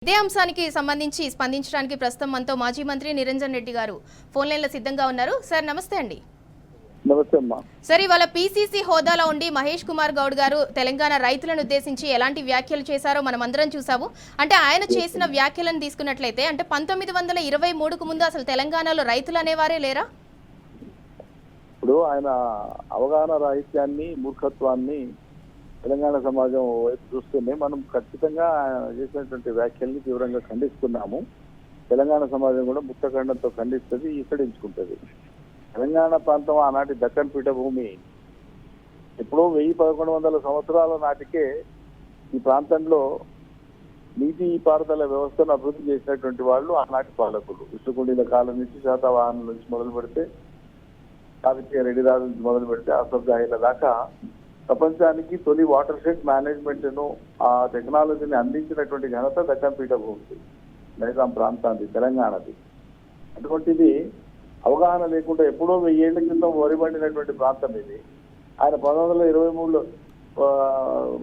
ఇదే అంశానికి సంబంధించి స్పందించడానికి ప్రస్తుతం మనతో మాజీ మంత్రి నిరంజన్ రెడ్డి గారు ఫోన్ లైన్లో సిద్ధంగా ఉన్నారు. సార్ నమస్తే అండి. నమస్తే అమ్మా. సార్ ఇవాళ పీసీసీ హోదాలో ఉండి మహేష్ కుమార్ గౌడ్ గారు తెలంగాణ రైతులను ఉద్దేశించి ఎలాంటి వ్యాఖ్యలు చేశారో మనం అందరం చూసాము. అంటే ఆయన చేసిన వ్యాఖ్యలను తీసుకున్నట్లయితే అంటే 1923కు ముందు అసలు తెలంగాణలో రైతులు అనేవారే లేరా? ఇప్పుడు ఆయన అవగాహన రాహిత్యాన్ని మూర్ఖత్వాన్ని తెలంగాణ సమాజం వైపు చూస్తూనే మనం ఖచ్చితంగా చేసినటువంటి వ్యాఖ్యల్ని తీవ్రంగా ఖండిస్తున్నాము. తెలంగాణ సమాజం కూడా ముక్తఖండంతో ఖండిస్తుంది, ఈసడించుకుంటుంది. తెలంగాణ ప్రాంతం ఆనాటి దక్కన్ పీఠభూమి ఎప్పుడో 1100 సంవత్సరాల నాటికే ఈ ప్రాంతంలో నీటి పారుదల వ్యవస్థను అభివృద్ధి చేసినటువంటి వాళ్ళు ఆనాటి పాలకులు. విష్ణుకుండీల కాలం నుంచి శాతవాహనం నుంచి మొదలు పెడితే, కాకతీయ రెడ్డి రాజు నుంచి మొదలు పెడితే అసఫ్జాహీల దాకా ప్రపంచానికి తొలి వాటర్ షెడ్ మేనేజ్మెంట్ ను ఆ టెక్నాలజీని అందించినటువంటి ఘనత దక్కన్ పీఠభూమికి, నైజాం ప్రాంతానికి, తెలంగాణది. అటువంటిది అవగాహన లేకుండా ఎప్పుడో 1000 ఏళ్ల క్రితం వరిబండినటువంటి ప్రాంతం ఇది. ఆయన 1923లో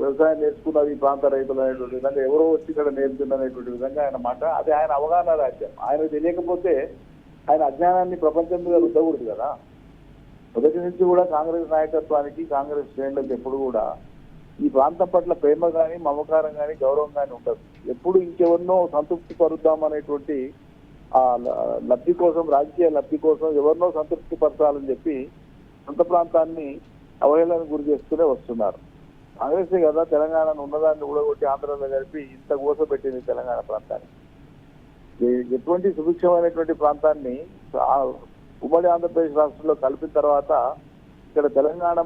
వ్యవసాయం నేర్చుకున్నది ఈ ప్రాంత రైతులు అనేటువంటి విధంగా, ఎవరో వచ్చి ఇక్కడ నేర్చుకున్నటువంటి విధంగా ఆయన మాట. అది ఆయన అవగాహన రాజ్యం. ఆయనకు తెలియకపోతే ఆయన అజ్ఞానాన్ని ప్రపంచం మీద రుద్దకూడదు కదా. మొదటి నుంచి కూడా కాంగ్రెస్ నాయకత్వానికి, కాంగ్రెస్ శ్రేణులకు ఎప్పుడు కూడా ఈ ప్రాంతం పట్ల ప్రేమ కానీ, మమకారం కానీ, గౌరవం కానీ ఉండదు. ఎప్పుడు ఇంకెవరినో సంతృప్తి పరుద్దామనేటువంటి ఆ లబ్ధి కోసం, రాజకీయ లబ్ధి కోసం ఎవరినో సంతృప్తి పరచాలని చెప్పి సొంత ప్రాంతాన్ని అవహేళనకు గురి చేస్తూనే వస్తున్నారు. కాంగ్రెసే కదా తెలంగాణను ఉన్నదాన్ని ఊడగొట్టి ఆంధ్రలో కలిపి ఇంత గోసపెట్టింది తెలంగాణ ప్రాంతాన్ని. ఎటువంటి సుభిక్షమైనటువంటి ప్రాంతాన్ని ఉమ్మడి ఆంధ్రప్రదేశ్ రాష్ట్రంలో కలిపిన తర్వాత ఇక్కడ తెలంగాణ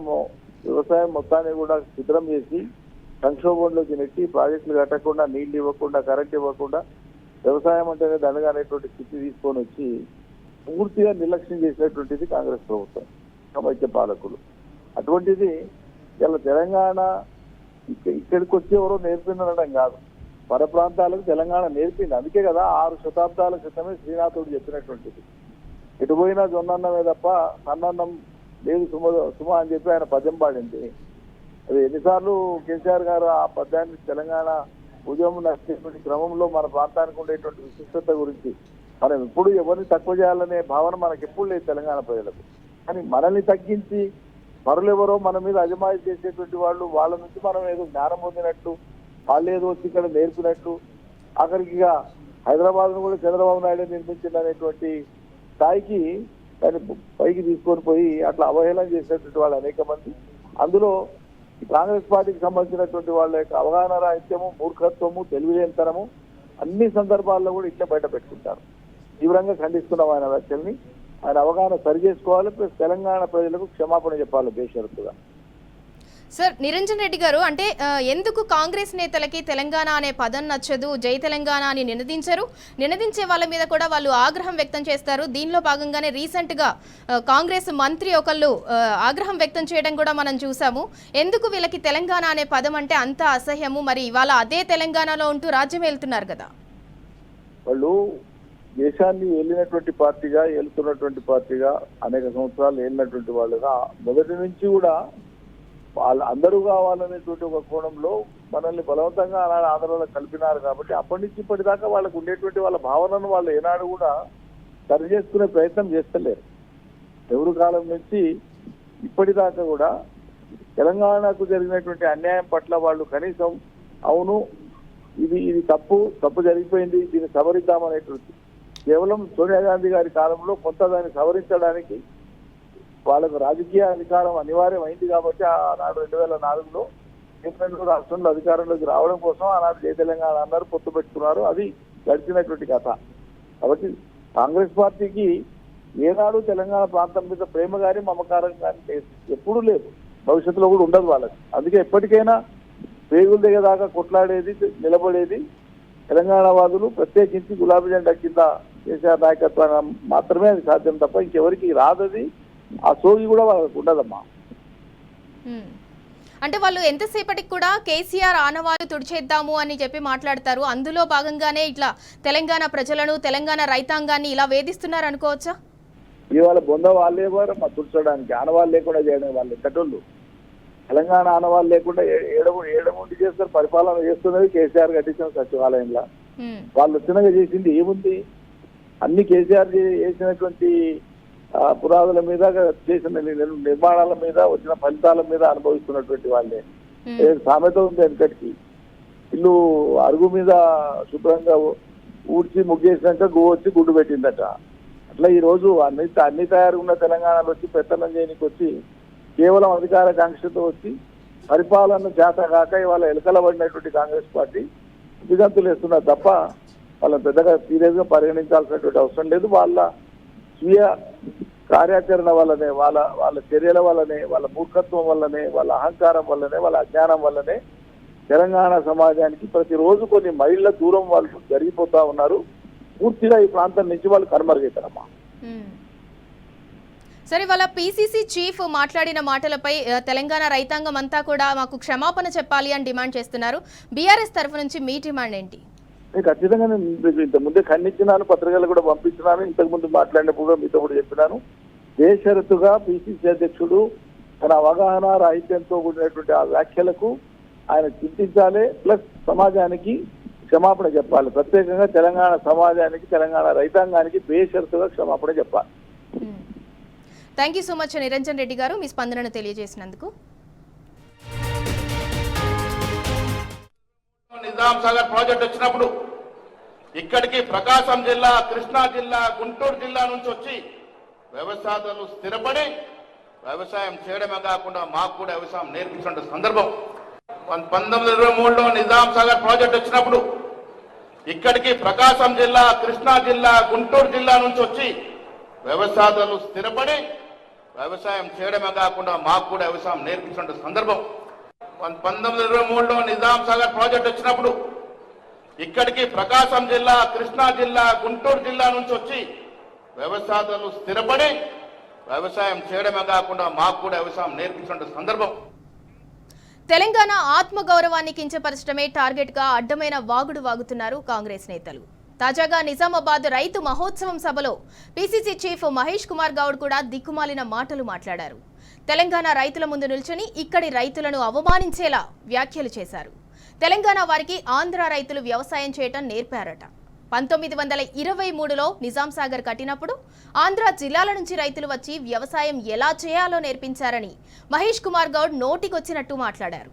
వ్యవసాయం మొత్తాన్ని కూడా శిథిలం చేసి సంక్షోభంలోకి నెట్టి ప్రాజెక్టులు కట్టకుండా, నీళ్లు ఇవ్వకుండా, కరెంట్ ఇవ్వకుండా, వ్యవసాయం అంటేనే దండగానేటువంటి స్థితి తీసుకొని వచ్చి పూర్తిగా నిర్లక్ష్యం చేసినటువంటిది కాంగ్రెస్ ప్రభుత్వం, సమైక్య పాలకులు. అటువంటిది ఇలా తెలంగాణ ఇక్కడికి వచ్చి ఎవరో నేర్పిందనడం కాదు, పర ప్రాంతాలకు తెలంగాణ నేర్పింది. అందుకే కదా 6 శతాబ్దాల క్రితమే శ్రీనాథుడు చెప్పినటువంటిది, ఎటు పోయినా జొన్నన్నమే తప్ప సన్నన్నం లేదు సుమ అని చెప్పి ఆయన పద్యం పాడింది. అది ఎన్నిసార్లు కేసీఆర్ గారు ఆ పద్యాన్ని తెలంగాణ ఉద్యమం నడిచేటువంటి క్రమంలో మన ప్రాంతానికి ఉండేటువంటి విశిష్టత గురించి, మనం ఎప్పుడు ఎవరిని తక్కువ చేయాలనే భావన మనకి ఎప్పుడు లేదు తెలంగాణ ప్రజలకు. కానీ మనల్ని తగ్గించి మరులెవరో మన మీద అజమాయి చేసేటువంటి వాళ్ళు, వాళ్ళ నుంచి మనం ఏదో జ్ఞానం పొందినట్టు, వాళ్ళు ఏదో వచ్చి ఇక్కడ నేర్పినట్టు, ఆఖరికి హైదరాబాద్ ను కూడా చంద్రబాబు నాయుడు నిర్మించింది అనేటువంటి స్థాయికి దాన్ని పైకి తీసుకొని పోయి అట్లా అవహేళన చేసినటువంటి వాళ్ళు అనేక మంది. అందులో కాంగ్రెస్ పార్టీకి సంబంధించినటువంటి వాళ్ళ యొక్క అవగాహన రాహిత్యము, మూర్ఖత్వము, తెలివిలేనితనము అన్ని సందర్భాల్లో కూడా ఇట్లా బయట పెట్టుకుంటారు. తీవ్రంగా ఖండిస్తున్నాం ఆయన వ్యాఖ్యల్ని. ఆయన అవగాహన సరి చేసుకోవాలి, ప్లస్ తెలంగాణ ప్రజలకు క్షమాపణ చెప్పాలి బేషరతుగా. సార్ నిరంజన్ రెడ్డి గారు, అంటే ఎందుకు కాంగ్రెస్ నేతలకి తెలంగాణ అనే పదం నచ్చదు, జై తెలంగాణ అని నినదించే వాళ్ళ మీద కూడా వాళ్ళు ఆగ్రహం వ్యక్తం చేస్తారు. దీనిలో భాగంగానే రీసెంట్గా కాంగ్రెస్ మంత్రి ఒకళ్ళు ఆగ్రహం వ్యక్తం చేయడం కూడా మనం చూసాము. ఎందుకు వీళ్ళకి తెలంగాణ అనే పదం అంటే అంత అసహ్యము? మరి ఇవాళ అదే తెలంగాణలో ఉంటూ రాజ్యం వెళ్తున్నారు కదా. వాళ్ళు దేశాన్ని ఏలినటువంటి పార్టీగా, ఏలుతున్నటువంటి పార్టీగా, అనేక సంవత్సరాలు ఏలినటువంటి వాళ్ళుగా మొదటి నుంచి కూడా వాళ్ళు అందరూ కావాలనేటువంటి ఒక కోణంలో మనల్ని బలవంతంగా అలాంటి ఆంధ్రలో కలిపినారు. కాబట్టి అప్పటి నుంచి ఇప్పటిదాకా వాళ్ళకు ఉండేటువంటి వాళ్ళ భావనను వాళ్ళు ఏనాడు కూడా సరి చేసుకునే ప్రయత్నం చేస్తలేరు. ఎవరు కాలం నుంచి ఇప్పటిదాకా కూడా తెలంగాణకు జరిగినటువంటి అన్యాయం పట్ల వాళ్ళు కనీసం అవును ఇది తప్పు జరిగిపోయింది, దీన్ని సవరిద్దామనేటువంటి, కేవలం సోనియా గాంధీ గారి కాలంలో కొంత దాన్ని సవరించడానికి వాళ్ళకు రాజకీయ అధికారం అనివార్యం అయింది. కాబట్టి ఆనాడు 2004లో రాష్ట్రంలో అధికారంలోకి రావడం కోసం ఆనాడు జై తెలంగాణ అన్నారు, పొత్తు పెట్టుకున్నారు. అది గడిచినటువంటి కథ. కాబట్టి కాంగ్రెస్ పార్టీకి ఏనాడు తెలంగాణ ప్రాంతం మీద ప్రేమ కానీ, మమకారం కానీ ఎప్పుడూ లేదు, భవిష్యత్తులో కూడా ఉండదు వాళ్ళకి. అందుకే ఎప్పటికైనా పేగుల దగ్గర దాకా కొట్లాడేది, నిలబడేది తెలంగాణ వాదులు, ప్రత్యేకించి గులాబీ జెండా కింద కేసీఆర్ నాయకత్వం మాత్రమే అది సాధ్యం తప్ప ఇంకెవరికి రాదది. ఆ సోగి కూడా వాళ్ళకు ఉండదమ్మా. అంటే వాళ్ళు ఎంతసేపటికి కూడా కేసీఆర్ ఆనవాళ్ళు తుడిచేద్దాము అని చెప్పి మాట్లాడతారు. అందులో భాగంగానే ఇట్లా తెలంగాణ ప్రజలను, తెలంగాణ రైతాంగాన్ని ఇలా వేధిస్తున్నారు అనుకోవచ్చా? ఇవాళ బొంద వాళ్ళే మా తుడచడానికి, ఆనవాళ్ళు లేకుండా చేయడం వాళ్ళు ఎక్కటోళ్ళు. తెలంగాణ ఆనవాళ్ళు లేకుండా ఏడముండి చేస్తారు, పరిపాలన చేస్తున్నది కేసీఆర్ కట్టించిన సచివాలయంలో. వాళ్ళు చిన్నగా చేసింది ఏముంది? అన్ని కేసీఆర్ చేసినటువంటి పురాదుల మీద చేసిన నిర్మాణాల మీద వచ్చిన ఫలితాల మీద అనుభవిస్తున్నటువంటి వాళ్ళే. సామెత ఉంది వెనకటికి, ఇల్లు అరుగు మీద శుభ్రంగా ఊడ్చి ముగ్గేసినాక వచ్చి గుడ్డు పెట్టిందట. అట్లా ఈ రోజు అన్ని తయారుగా తెలంగాణలో వచ్చి పెత్తనం చేయడానికి వచ్చి కేవలం అధికార కాంక్షతో వచ్చి పరిపాలన చేత కాక ఇవాళ ఎలకల పడినటువంటి కాంగ్రెస్ పార్టీ దిగంతులు వేస్తున్నారు తప్ప వాళ్ళని పెద్దగా సీరియస్ గా పరిగణించాల్సినటువంటి అవసరం లేదు. వాళ్ళ స్వీయ కార్యాచరణ వల్లనే, వాళ్ళ చర్యల వల్లనే, వాళ్ళ మూర్ఖత్వం వల్లనే, వాళ్ళ అహంకారం వల్లనే, వాళ్ళ అజ్ఞానం వల్లనే తెలంగాణ సమాజానికి ప్రతిరోజు కొన్ని మైళ్ళ దూరం వాళ్ళు జరిగిపోతా ఉన్నారు. పూర్తిగా ఈ ప్రాంతం నుంచి వాళ్ళు కనుమరుగైతారమ్మా. సరే, వాళ్ళ పిసిసి చీఫ్ మాట్లాడిన మాటలపై తెలంగాణ రైతాంగం అంతా కూడా మాకు క్షమాపణ చెప్పాలి అని డిమాండ్ చేస్తున్నారు. బీఆర్ఎస్ తరఫు నుంచి మీ డిమాండ్ ఏంటి? ఖచ్చితంగా నేను ఇంతకుముందే ఖండించినాను, పత్రికలు కూడా పంపించినాను, ఇంతకుముందు మాట్లాడినప్పుడు మీతో కూడా చెప్పినాను. బేషరతుగా పిసిసి అధ్యక్షుడు తన అవగాహన రాహిత్యంతో కూడినటువంటి ఆ వ్యాఖ్యలకు ఆయన చింతించాలి, ప్లస్ సమాజానికి క్షమాపణ చెప్పాలి. ప్రత్యేకంగా తెలంగాణ సమాజానికి, తెలంగాణ రైతాంగానికి బేషరతుగా క్షమాపణ చెప్పాలి. Thank you so much Niranjan Reddy గారు, మీ స్పందనను తెలియజేసినందుకు. నిజాం సాగర్ ప్రాజెక్ట్ వచ్చినప్పుడు ఇక్కడికి ప్రకాశం జిల్లా, కృష్ణా జిల్లా, గుంటూరు జిల్లా నుంచి వచ్చి వ్యవసాయాలు స్థిరపడి వ్యవసాయం చేయడమే కాకుండా మాకు కూడా వ్యవసాయం నేర్పించిన సందర్భం. 1923లో నిజాం సాగర్ ప్రాజెక్ట్ వచ్చినప్పుడు ఇక్కడికి ప్రకాశం జిల్లా, కృష్ణా జిల్లా, గుంటూరు జిల్లా నుంచి వచ్చి వ్యవసాయాలు స్థిరపడి వ్యవసాయం చేయడమే కాకుండా మాకు కూడా వ్యవసాయం నేర్పించిన సందర్భం. 1923లో నిజాం సాగర్ ప్రాజెక్ట్ వచ్చినప్పుడు ఇక్కడికి ప్రకాశం జిల్లా, కృష్ణా జిల్లా, గుంటూరు జిల్లా నుంచి వచ్చి వ్యవసాయాలు స్థిరపడి వ్యవసాయం చేయడమే కాకుండా మాకు కూడా వ్యవసాయం నేర్పించిన సందర్భం. తెలంగాణ ఆత్మగౌరవాన్ని కించపరచడమే టార్గెట్ గా అడ్డమైన వాగుడు వాగుతున్నారు కాంగ్రెస్ నేతలు. తాజాగా నిజామాబాద్ రైతు మహోత్సవం సభలో పిసిసి చీఫ్ మహేష్ కుమార్ గౌడ్ కూడా దిక్కుమాలిన మాటలు మాట్లాడారు. తెలంగాణ రైతుల ముందు నిల్చుని ఇక్కడి రైతులను అవమానించేలా వ్యాఖ్యలు చేశారు. తెలంగాణ వారికి ఆంధ్ర రైతులు వ్యవసాయం చేయటం నేర్పారట. 1923లో నిజాం సాగర్ కట్టినప్పుడు ఆంధ్ర జిల్లాల నుంచి రైతులు వచ్చి వ్యవసాయం ఎలా చేయాలో నేర్పించారని మహేష్ కుమార్ గౌడ్ నోటికొచ్చినట్టు మాట్లాడారు.